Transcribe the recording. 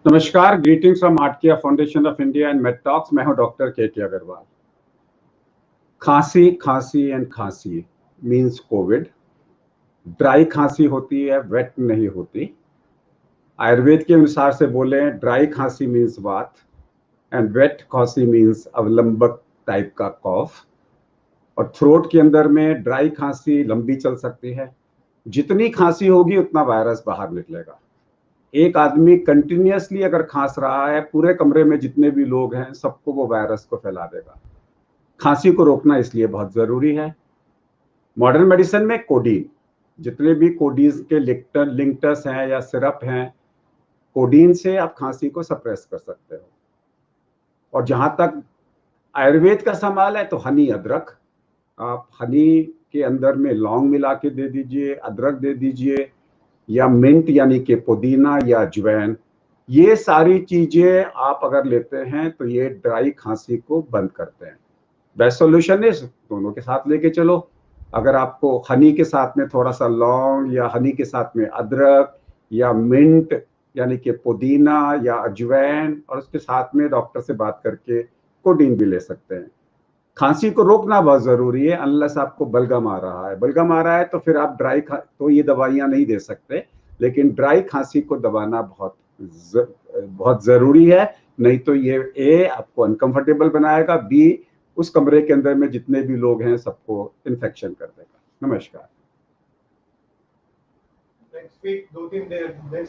नमस्कार, greetings from आर्टकिया foundation of India and med talks. मैं हूं डॉक्टर के अग्रवाल। खांसी एंड खांसी मींस कोविड। ड्राई खांसी होती है, वेट नहीं होती। आयुर्वेद के अनुसार से बोले, ड्राई खांसी मींस वात एंड वेट खांसी मींस अवलंबक टाइप का कॉफ। और थ्रोट के अंदर में ड्राई खांसी लंबी चल सकती है। जितनी खांसी होगी उतना वायरस बाहर निकलेगा। एक आदमी कंटिन्यूअसली अगर खांस रहा है, पूरे कमरे में जितने भी लोग हैं सबको वो वायरस को फैला देगा। खांसी को रोकना इसलिए बहुत जरूरी है। मॉडर्न मेडिसिन में कोडीन, जितने भी कोडीन के लिंक्टस हैं या सिरप हैं, कोडीन से आप खांसी को सप्रेस कर सकते हो। और जहां तक आयुर्वेद का सवाल है तो हनी अदरक, आप हनी के अंदर में लौंग मिला के दे दीजिए, अदरक दे दीजिए, या मिंट यानी कि पुदीना या अजवाइन। ये सारी चीजें आप अगर लेते हैं तो ये ड्राई खांसी को बंद करते हैं। बेस्ट सॉल्यूशन है दोनों के साथ लेके चलो। अगर आपको हनी के साथ में थोड़ा सा लौंग, या हनी के साथ में अदरक या मिंट यानी कि पुदीना या अजवाइन, और उसके साथ में डॉक्टर से बात करके कोडीन भी ले सकते हैं। खांसी को रोकना बहुत जरूरी है। अनलेस आपको बलगम आ रहा है तो फिर आप तो ये दवाइयां नहीं दे सकते। लेकिन ड्राई खांसी को दबाना बहुत जरूरी है। नहीं तो ये ए आपको अनकंफर्टेबल बनाएगा, बी उस कमरे के अंदर में जितने भी लोग हैं सबको इन्फेक्शन कर देगा। नमस्कार। नेक्स्ट वीक 2-3 दिन